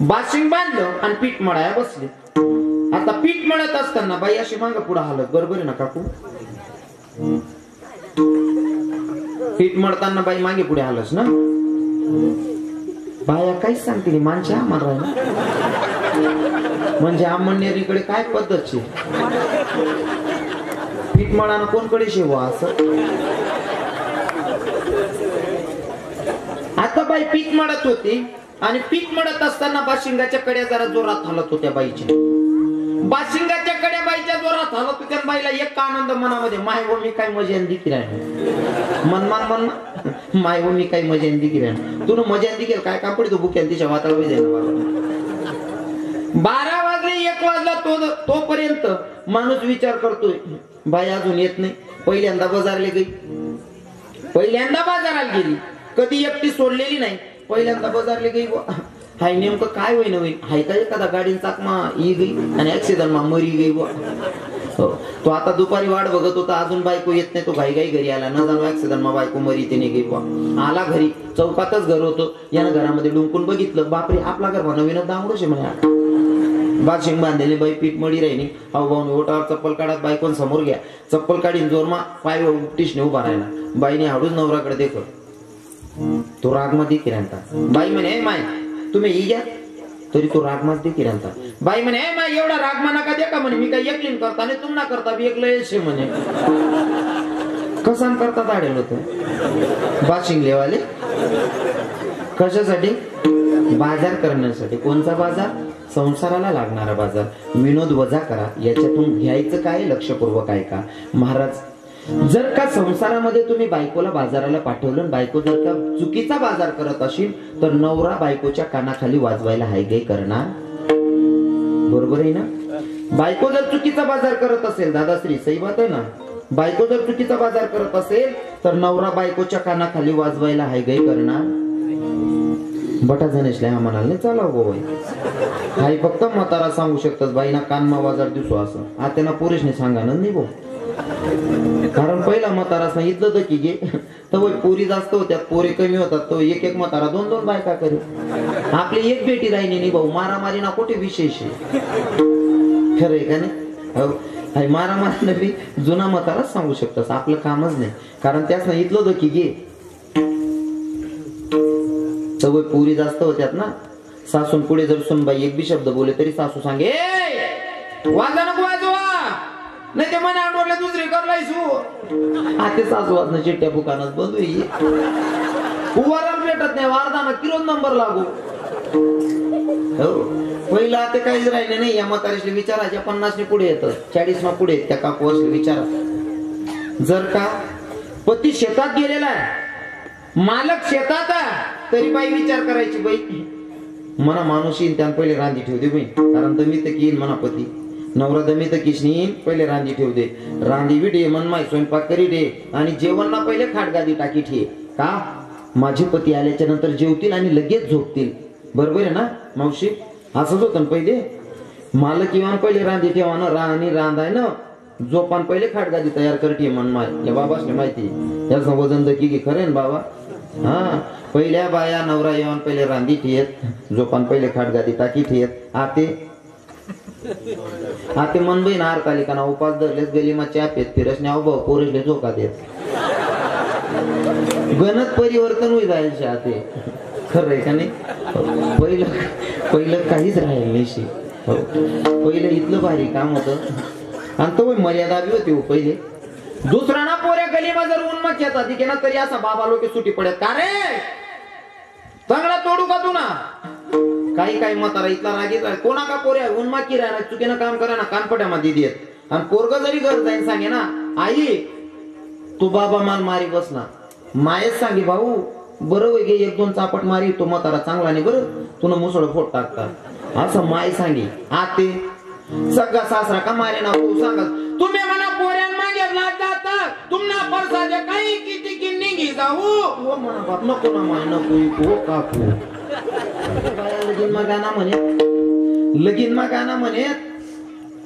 Speaker 1: बाशिंग बांधलं आणि पीठ मळायला बसले. आता पीठ मळत असताना बाई अशी मागं पुढे हालत. बरोबर आहे ना काकू? पीठ मळताना बाई मागे पुढे हालच ना. बाया काहीच सांगते नाही, माणसे आम्हाला म्हणजे आमनेरीकडे काय पद्धतची पीठ मळानं कोणकडे शेवा असं. आता बाई पीठ मळत होती आणि पीठ मळत असताना बाशिंगाच्या कड्या जरा जोरात हालत होत्या बाईच्या. बाशिंगाच्या कड्या बाईच्या जोरात हालत होत्या. बाईला एक आनंद मनामध्ये, माय व मी काय मजेन दिकी राहिलो. मन माय व मी काय मजेन दिकी राहिलो. तू मजेन दिकेल काय काम पडतो बुक्यान तिच्या वातावरण जाईल. 12 वाजले 1 वाजला तोपर्यंत माणूस विचार करतोय बाई अजून येत नाही. पहिल्यांदा बाजारला गेली, पहिल्यांदा बाजाराला गेली, कधी एकटी सोडलेली नाही. पहिल्यांदा बाजारला गेली. हाय नेमकं काय होईन होईल, हाय का एखादा गाडीन चाकमा ही गई आणि ऍक्सिडेंट मा मरी गई. तो आता दुपारी वाट बघत होता, अजून बायको येत नाही. तो घाई घाई घरी आला, न जाणू ऍक्सिडेंट मा बायको मरी तिने गई. आला घरी, चौकातच घर होतं. यानं घरामध्ये डुंकून बघितलं, बापरे आपला घर नवीनच दांगडूच आहे म्हणे. बाशिंग बांधलेली बाई पीठ मळी राहिली. अहो भाऊ ओटावर चप्पल काढत बायकोन समोर घ्या. चप्पल काढीन जोरमा पाय उपटीशने उभा राहिला. बाईने हाडूच नवराकडे देखो. तो रागमा देखील आणता. बाई म्हणे माय तुम्ही ही घ्या, तरी तो रागमाच देखील आणता. बाई म्हणे माय एवढा रागमा नका दे का म्हणे, मी काय एकलीन करता आणि तुम ना करता बी एकलं येशे म्हणे. कसान करता दाडेल होत बाशिंगलेवाले. कशासाठी? बाजार करण्यासाठी. कोणचा बाजार? संसाराला लागणारा बाजार. विनोद वजा करा, याच्यातून घ्यायचं काय लक्षपूर्वक ऐका. महाराज जर का संसारामध्ये तुम्ही बायकोला बाजाराला पाठवलं, बायको जर का चुकीचा बाजार करत असेल तर नवरा बायकोच्या कानाखाली वाजवायला हायगाई करणार. बरोबर आहे ना? बायको जर चुकीचा बाजार करत असेल, दादाश्री सही बात आहे ना, बायको जर चुकीचा बाजार करत असेल तर नवरा बायकोच्या कानाखाली वाजवायला हायगाई करणार. बटा जणेशला हा म्हणाल नाही चालाव गोवाई. हाय फक्त म्हातारा सांगू शकतात बाईना कानमा बाजार दिसो असं. आत्याना पुरेशने सांगा नाही भाऊ. कारण पहिला म्हातारा सांगितलं होतं की गे तर पोरी जास्त होत्या, पोरे कमी होतात, तो एक म्हातारा 2-2 बायका करी. आपली एक बेटी राहिली नाही भाऊ. मारामारी ना कुठे विशेष आहे, खरंय का नाही? मारामारी बी जुना म्हाताराच सांगू शकतात, आपलं कामच नाही. कारण त्याच सांगितलं होतं की गे सवय पुरी जास्त होत्यात ना. सासून पुढे जर सुनबाई एक बी शब्द बोले तरी सासू सांगे वाजा नको वाजवा, नाही ते मना आणवरले दुसरी करलायसू. आता सासू वाजणं चिट्ट्या बुकानात बंद होई. उवाराला भेटत नाही, वारदाना किलो नंबर लागू. हो पहिला आता काहीच राहिले नाही. या म्हातारीसले विचाराच्या 50 पुढे येतं, 40 पुढे येत. त्या काकू असले विचारा. जर का पती शेतात गेलेला आहे, मालक शेतात तरी बाई विचार करायची, बाई मना माणूस येईन त्यानं पहिले रांधी ठेवते बाई, कारण दमी तर येईन म्हणा पती. नवरा दमी तर किसनीन पहिले रांधी ठेव दे. रांधी बी डे मन माय स्वयंपाक करी दे आणि जेवण ना पहिले खाटगादी टाकी ठे. का? माझे पती आल्याच्या नंतर जेवतील आणि लगेच झोपतील. बरोबर आहे ना मावशी? असंच होतं ना पहिले. मालक येऊन पहिले रांधी ठेवा ना, राणी रांधाय ना, झोपान पहिले खाटगादी तयार करते मन माय. या बाबासने माहिती याचं वजन दकी घे. खरे ना बाबा? हा पहिल्या बाया नवरा येऊन पहिले रांधी ठेत, झोपान पहिले खाटगादी टाकी ठेत. आते मन बहीण आरतालिकाना उपास धरलेच गलीमा च्या पेत फिरसने आव भाऊ पोरसले झोका देत. गणत परिवर्तन होई जायचे आते. खरंय का नाही? पहिलं काहीच राहील नाही. पहिलं इथलं भारी काम होतं आणि तो मर्यादा बी होती. पहिले दुसरा ना पोऱ्या गलीमा जर उन्माच येतात की ना तरी असा बाबा लोक सुटी पडत. का रे चांगला तोडू का तू ना? काही म्हातारा इथला रागीत राहील. कोणा का पोऱ्या उन्माकी राहणार, चुकीनं काम करा ना कानपट्यामध्ये देत. आणि पोरग जरी घर जाईन सांगे ना आई तू बाबा माल मारी बस ना, मायच सांगे भाऊ बरं वय गे 1-2 चापट मारी, तो म्हातारा चांगला नाही बरं, तुला मुसळ फोट टाकता असं माय सांगे. आते सगळा सासरा का मारे ना तू सांगा. तुम्ही म्हणा पोऱ्यां मागे जाता तुम्हाला परसाजे काही किती की निघी जाऊ. हो म्हणा बाप नको ना माय नको. हो काकू लगीन मा गाणं म्हणत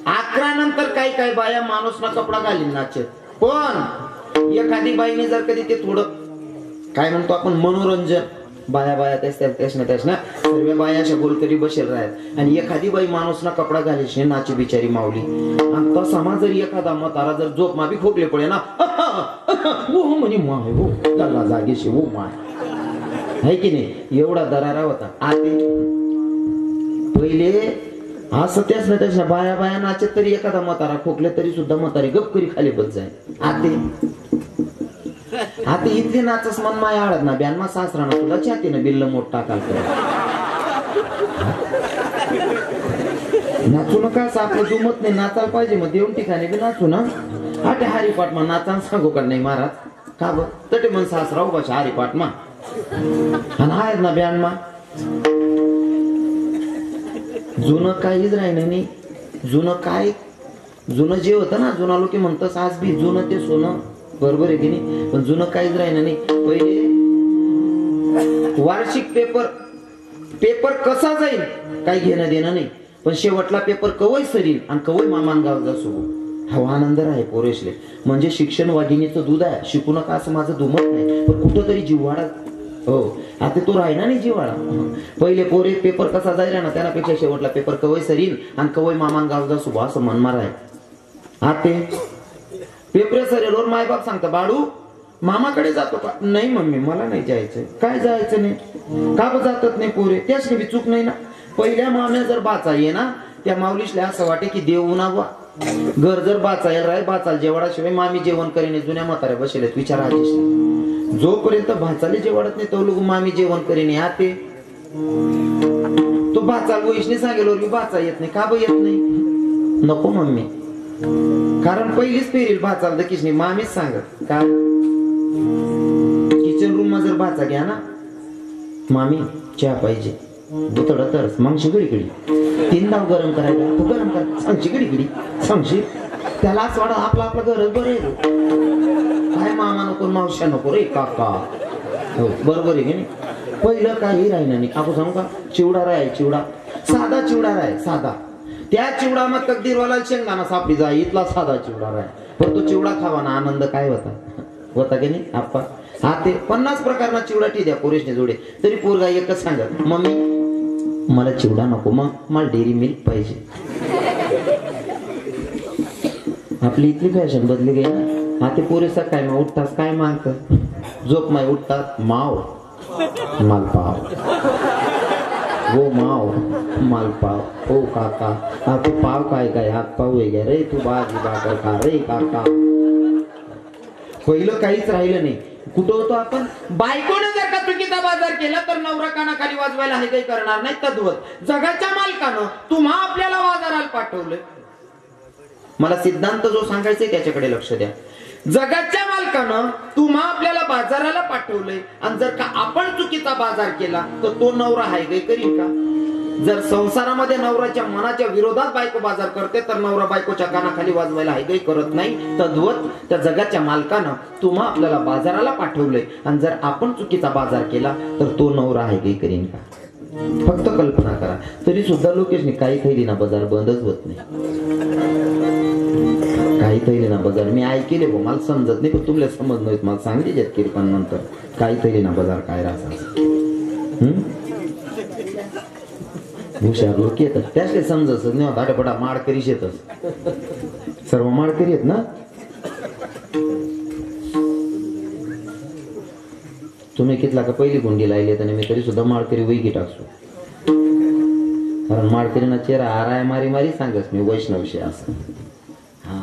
Speaker 1: 11 नंतर काही बाया माणूस ना कपडा घालीन नाचत. पण एखादी बाईने जर कधी ते थोडं काय म्हणतो आपण मनोरंजन, बाया बाया त्याच ना सर्व बाया अशा गोलकरी बसेल राहत आणि एखादी बाई माणूस ना कपडा घालीशे नाची बिचारी माऊली आणि तो समाज जर एखादा म्हातारा जर झोप मा बी खोकले पडे ना हो म्हणे माय हो त्याला जागेशी हो माय आहे की नाही, एवढा दरारा होता. आते पहिले असं त्याच ना बाया बाया नाचत तरी एखादा म्हातारा खोकले तरी सुद्धा म्हातारी गपकरी खाली बस जाय. आता इथले नाचस मन माय आळत ना ब्यान मा सासराना तुला छातीनं बिल्ल मोठ टाकाल नाचू नका आपलं दुमत नाही, नाचायला पाहिजे मग देऊन ठिकाणी बी नाचू ना. आटे हरिपाठ मा नाचा सांगू का नाही महाराज का ब तटे मन सासरा उभा हरिपाठ मा आणि आहेत ना ब्यान मा जुनं काहीच राहिलं नाही. जुनं जे होतं ना जुना लोक म्हणतात आज बी जुनं ते सोनं बरोबर आहे की नाही, पण जुनं काहीच राहिलं नाही. पहिले वार्षिक पेपर कसा जाईल काही घेणं देणं नाही, पण शेवटला पेपर कवय सरील आणि कवय मामान गाव जा सुरू हा आनंद आहे पोरेशले. म्हणजे शिक्षण वाघिणीचं दूध आहे, शिकू नका असं माझं दुमत नाही, पण कुठंतरी जीववाडा हो आता तो राहिना नाही जीवाळा. पहिले पोरे पेपर कसा जाईल ना त्यापेक्षा शेवटला पेपर कवय सरील आणि कवय मामान गाव जा सुभा असं मनमार आहे. आते पेपर सरेलवर मायबाप सांगता बाळू मामाकडे जातो का, नाही मम्मी मला नाही जायचं. काय जायचं नाही का जातात नाही पोरे, त्याच बी चूक नाही ना. पहिल्या माम्या जर बाचा ये ना त्या माऊलीशला असं वाटे की देव उन्हावा घर जर बाचायला राय बाचाल जेवढाशिवाय मामी जेवण करीने जुन्या म्हाताऱ्या बसलेत विचार आजीश जोपर्यंत भाचाले जेवढत नाही तो लोक मामी जेवण करीने. आते तो भाचाल वैष्णे सांगेल बाचा येत नाही का ब येत नाही, नको मम्मी कारण पहिलीच फेरील भाचाल तर किसने मामीच सांगत काय किचन रूम मध्ये जर भाचा घ्या ना मामी चहा पाहिजे बुतड तरच मग शिगडी गिडी 3 दाव गरम करायला तू गरम कर सांगशी गिडी गिडी सांगशी त्याला असं वाटत आपलं आपलं घरच बरं आहे काय मामा नको मावश्या नको रे काका हो बरोबर आहे की नाही. पहिलं काही राहिलं नाही आपण सांगू का चिवडा राय चिवडा साधा चिवडा राय साधा त्या चिवडा मग तकदीरवाला शेंगदाणा सापडी जा इथला साधा चिवडा राय पण तो चिवडा खावा ना आनंद काय होता की नाही. आप्पा हा ते 50 प्रकारना चिवडा ठी द्या पोरेशने जोडे तरी पोरगा एकच सांगत मम्मी मला चिवडा नको मग मला डेअरी मिल्क पाहिजे. आपली इथली फॅशन बदली गई ना. हा ते पोरेसा काय मग उठतात काय मागतात झोप माय उठतात माव मालपाव वो माव मालपाव हो काका हा तू पाव काय हात पाव वगैरे रे तू भाजी भाकर खा रे काका. पहिलं काहीच राहिलं नाही. कुठं होतो आपण बायकोने जर का चुकीचा बाजार केला तर नवरा कानाखाली वाजवायला हे काही करणार नाही. तद्वत जगाच्या मालकानं तुम्हा आपल्याला बाजाराला पाठवलंय. मला सिद्धांत जो सांगायचा त्याच्याकडे लक्ष द्या. जगाच्या मालकानं तुम्हा आपल्याला बाजाराला पाठवलंय आणि जर का आपण चुकीचा बाजार केला तर तो नवरा हाय काही करील का. जर संसारामध्ये नवऱ्याच्या मनाच्या विरोधात बायको बाजार करते तर नवरा बायकोच्या कानाखाली वाजवायला हाय काही करत नाही. तद्वत त्या जगाच्या मालकानं तुम्हा आपल्याला बाजाराला पाठवलंय आणि जर आपण चुकीचा बाजार केला तर तो नवरा हाय काही करीन का. फक्त कल्पना करा. तरी सुद्धा लोकेशने काही थैली ना बाजार बंदच होत नाही. काही थैली ना बाजार मी ऐकले बो मला समजत नाही पण तुला समज नाही मला सांगली जात की पण नंतर काही थैली ना बाजार काय राहतात हुशार लोक येतात त्याचे समजत नाही होता आठपडा माडकरीच येतच सर्व माडकरी आहेत ना. तुम्ही कितला का पहिली गुंडी लायली आणि मी तरी सुद्धा माडकरी वैगी टाकतो कारण माडकरीना चेहरा आराय मारी मारी सांगस मी वैष्णवशी असं. हा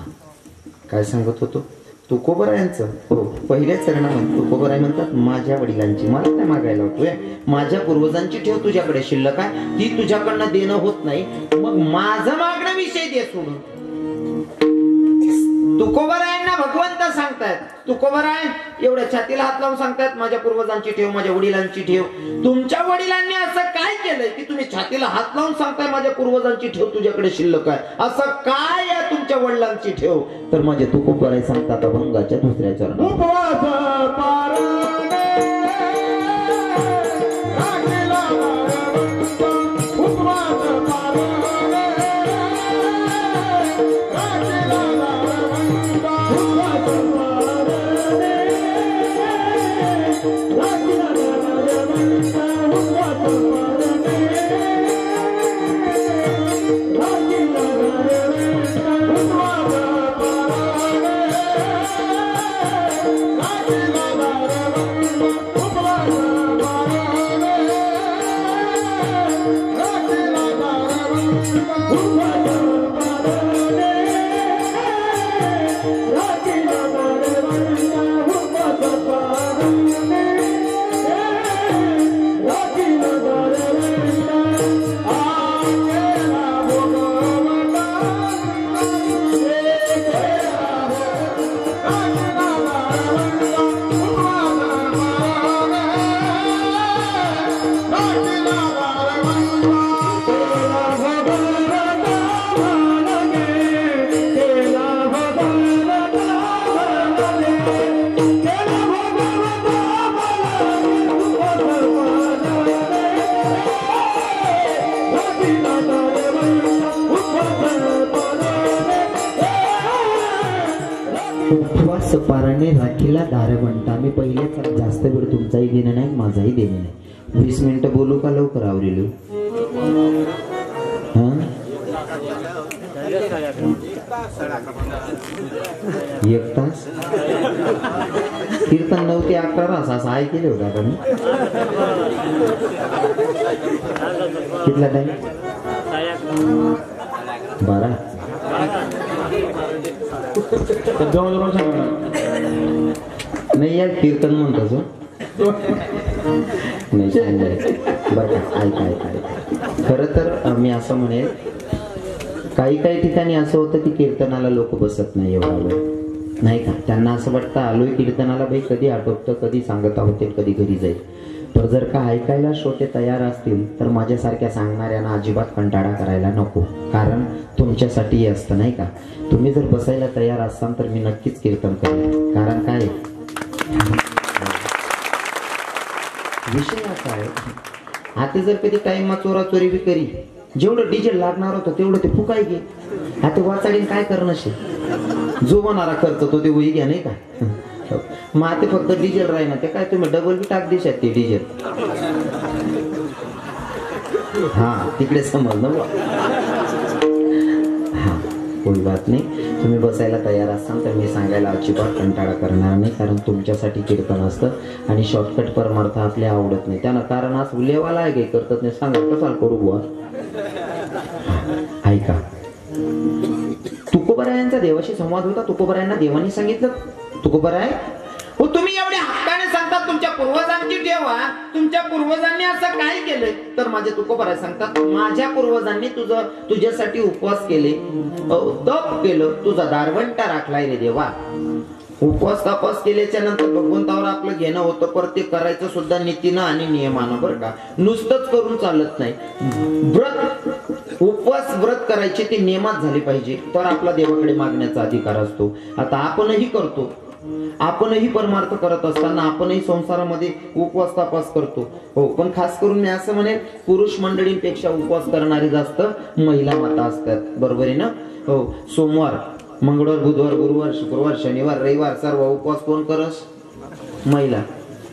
Speaker 1: काय सांगत होतो तुकोबरायांचं हो पहिल्या चरणामध्ये तुकोबराय म्हणतात माझ्या वडिलांची मला काय मागायला होतोय माझ्या पूर्वजांची ठेव तुझ्याकडे शिल्लक आहे ती तुझ्याकडनं देणं होत नाही मग माझं मागणं विषय दे सोडून. तुकोबरायांना भगवंत सांगतायत तुकोबराय एवढ्या छातीला हात लावून सांगतायत माझ्या पूर्वजांची ठेव माझ्या वडिलांची ठेव. तुमच्या वडिलांनी असं काय केलंय की तुम्ही छातीला हात लावून सांगताय माझ्या पूर्वजांची ठेव तुझ्याकडे शिल्लक आहे. असं काय आहे तुमच्या वडिलांची ठेव तर माझे तुकोबराय सांगतात अभंगाच्या 2ऱ्या चरणात
Speaker 2: Thank you.
Speaker 1: उपवास पाराने राखीला दार म्हणता. मी पहिलेच जास्त वेळ तुमचाही घेणं नाही माझाही देणं नाही. 20 मिनिटं बोलू का लवकर आवरेल? एक तास कीर्तन 9 ते 11 तास असं ऐकले होतं आता मी. कितला टाइम? 12. नाही यार कीर्तन म्हणतो नाही सांगायचं बरं का. ऐका खरं तर मी असं म्हणेल काही ठिकाणी असं होतं की कीर्तनाला लोक बसत नाही एवढा वेळ नाही का. त्यांना असं वाटतं आलोय कीर्तनाला बाई कधी आटोपतं कधी सांगता होते कधी घरी जाईल. तर जर का ऐकायला श्रोते तयार असतील तर माझ्यासारख्या सांगणाऱ्यांना अजिबात कंटाळा करायला नको. कारण तुमच्यासाठी हे असतं नाही का. तुम्ही जर बसायला तयार असाल तर मी नक्कीच कीर्तन करेन. कारण काय विषय असा आहे आता जर कधी टाइम चोराचोरी बी करी जेवढं डिझेल लागणार होतं तेवढं ते फुकाय घे. आता वाचाडीन काय करणं शे जो होणारा खर्च तो ते होई घ्या नाही का. मग आता फक्त डिझेल राही ना ते काय तुम्ही डबल बी टाक देशात ते डिझेल. हा तिकडे समजलं. हा कोई बात नाही. तुम्ही बसायला तयार असाल तर मी सांगायला अजिबात कंटाळा करणार नाही. कारण तुमच्यासाठी कीर्तन असतं आणि शॉर्टकट परमार्थ आपल्या आवडत नाही त्यांना. कारण आज उलेवाला आहे काही करतात नाही सांगा कसाल करू बुवा. ऐका तुकोबरायांचा देवाशी संवाद होता. तुकोबरायांना देवानी सांगितलं तुकोबराय हो तुम्ही एवढ्या हक्काने सांगतात तुमच्या पूर्वजांची ठेवा. तुमच्या पूर्वजांनी असं काय केलंय तर माझे तुकोबराय सांगतात माझ्या पूर्वजांनी तुझ्यासाठी उपवास केले तप केलं तुझा दारवंटा राखलाय रे देवा. उपवास तपास केल्याच्या नंतर भगवंतावर आपलं घेणं होतं पर ते करायचं सुद्धा नीतीनं आणि नियमानं बरं का. नुसतंच करून चालत नाही. व्रत उपवास व्रत करायचे ते नियमात झाले पाहिजे तर आपला देवाकडे मागण्याचा अधिकार असतो. आता आपणही करतो आपणही परमार्थ करत असताना आपणही संसारामध्ये उपवास तपास करतो हो. पण खास करून मी असं म्हणेन पुरुष मंडळींपेक्षा उपवास करणारे जास्त महिला माता असतात बरोबर आहे ना हो. सोमवार मंगळवार बुधवार गुरुवार शुक्रवार शनिवार रविवार सर्व उपवास कोण करस? महिला.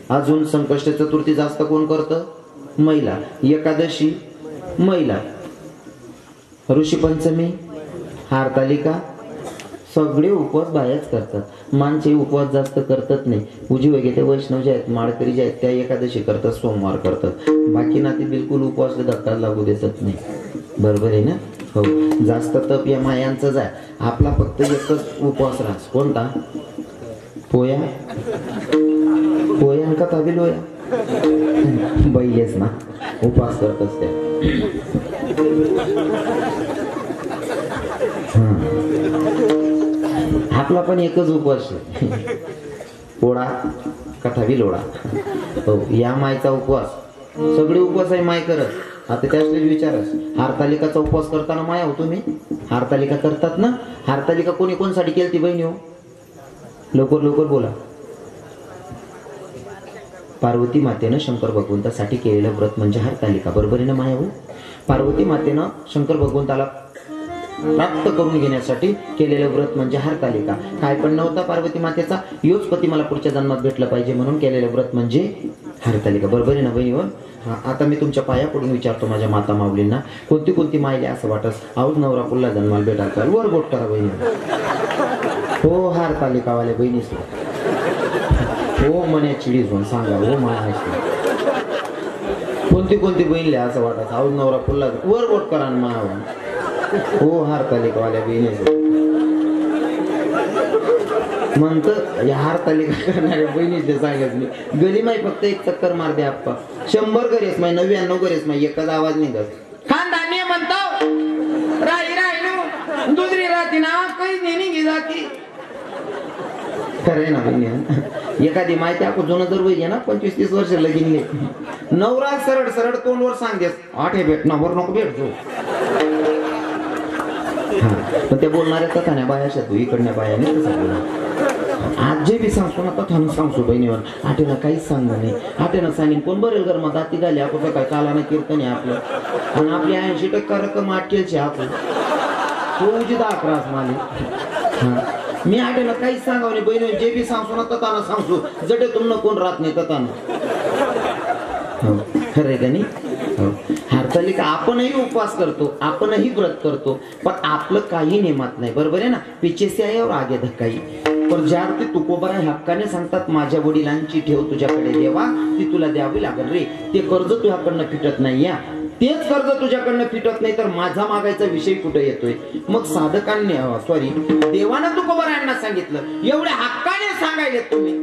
Speaker 1: अजून संकष्ट चतुर्थी जास्त कोण करतं? महिला. एकादशी महिला. ऋषी पंचमी हरतालिका सगळे उपवास बायाच करतात. माणसे उपवास जास्त करतात नाही. पूजी वगैरे वैष्णव जे आहेत माळकरी जे आहेत त्या एकादशी करतात सोमवार करतात. बाकी ना ते बिलकुल उपवास धक्का लागू देत नाही बरोबर आहे ना हो. जास्त तप या मायांचं आहे. आपला फक्त एकच उपवास राहस कोणता? पोया पोया का तबी लोया बैलेच ना उपवास करत असते. आपला पण एकच उपवास पोळा कथावी लोळा हो. या मायचा उपवास सगळे उपवास आहे माय करत. आता त्याच विचारस हरतालिकाचा उपवास करताना माया हो तुम्ही हरतालिका करतात ना. हरतालिका कोणी कोणसाठी केली बहिणी हो? लवकर लवकर बोला. पार्वती मातेनं शंकर भगवंतासाठी केलेलं व्रत म्हणजे हरतालिका बरोबर आहे ना माया हो. पार्वती मातेनं शंकर भगवंताला प्राप्त करून घेण्यासाठी केलेलं व्रत म्हणजे हरतालिका. काय पण नव्हता पार्वती मातेचा योच पती मला पुढच्या जन्मात भेटलं पाहिजे म्हणून केलेलं व्रत म्हणजे हरतालिका बरोबर आहे ना बहिणीवर. हा आता मी तुमच्या पाया पडून विचारतो माझ्या माता माऊलींना कोणती कोणती मायले असं वाटत आऊच नवरा पुढला जन्माला भेटायला वर बोट करा बहिणी हो. हरतालिकावाले बहिणी हो म्हणे चिडी झोन सांगा हो माया कोणती कोणती बहिणले असं वाटत आऊच नवरा पुढला वर बोट करा माया हो. हरतालिकावाल्या बहिणी म्हणतं या हरतालिका करणाऱ्या बहिणीचे सांगत मी गलीमाई फक्त एक चक्कर मार द्या आप्पा 100 गरेस माय 99 गरेस माय एकच आवाज निघत खानदानी म्हणतो राही राहिलो दुसरी राहती ना काही नेणी घे जाती खरंय ना बहिणी. एखादी माहिती आपण जुनं जर वय ना 25-30 वर्ष लगीन नवरा सरळ सरळ तोंडवर सांगतेस आठे भेट ना वर नको भेटतो. पण ते बोलणाऱ्या कथाण्या बाया तू इकडल्या बायाने आज जे बी सांगतो ना कथानं सांगतो बहिणीवर आठेनं काहीच सांगणार नाही. आठेनं सांगेन कोण बरेल घर मग दाती झाली आपण काय कालानं कीर्तन आहे आपलं आणि आपली 80% रक्कम आठेलची आपण तो उजी 11 माले मी आठवलं काही सांगाव नाही बहिणी जे बी सांगतो ना तताना सांगतो जडे तुमनं कोण राहत नाही तताना खरंय का नाही हरतालिका आपणही उपवास करतो आपणही व्रत करतो पण आपलं काही नेमात नाही बरोबर आहे ना पीछे से आए और आगे धक्काई पण ज्या अर्थी तुकोबरा हक्काने सांगतात माझ्या वडिलांची ठेव तुझ्याकडे देवा ती तुला द्यावी लागेल रे ते कर्ज तुझ्याकडनं फिटत नाही या तेच कर्ज तुझ्याकडनं फिटत नाही तर माझा मागायचा विषय कुठे येतोय मग साधकांनी सॉरी देवानं तुकोबरायांना सांगितलं एवढ्या हक्काने सांगायले तुम्ही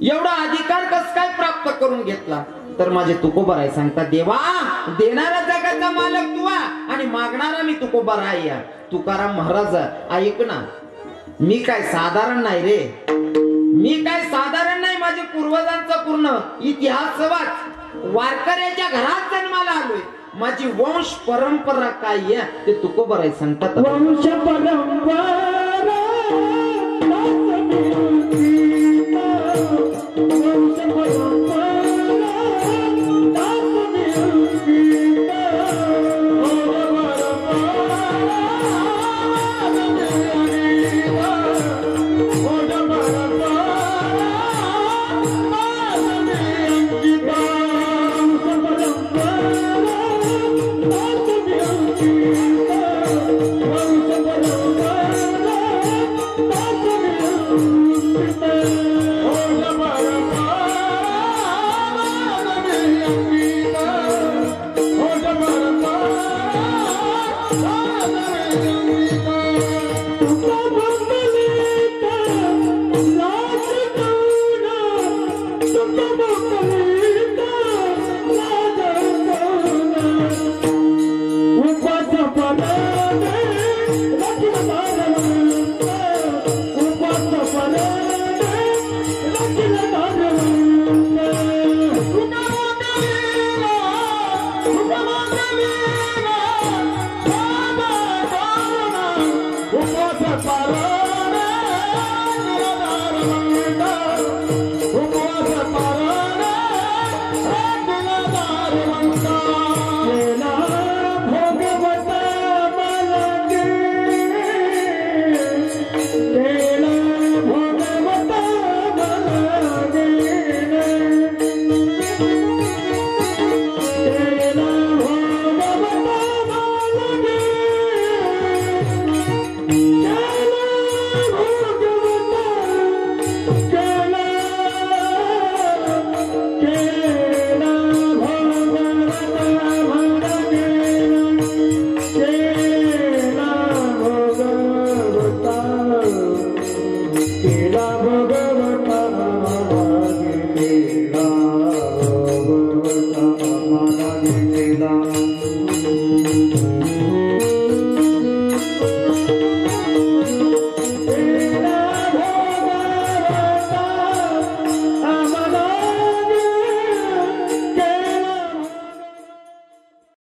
Speaker 1: एवढा अधिकार कस काय प्राप्त करून घेतला तर माझे तुकोबर आहे सांगतात देवा देणारा जगाचा मालक तू आणि मागणारा मी तुकोबर आहे या तुकाराम महाराज ऐक ना मी काय साधारण नाही रे मी काय साधारण नाही माझे पूर्वजांचा पूर्ण इतिहास वाच वारकऱ्याच्या घरात जन्माला आलोय माझी वंश परंपरा काय आहे ते तुकोबर आहे सांगतात
Speaker 2: वंश परंपरा What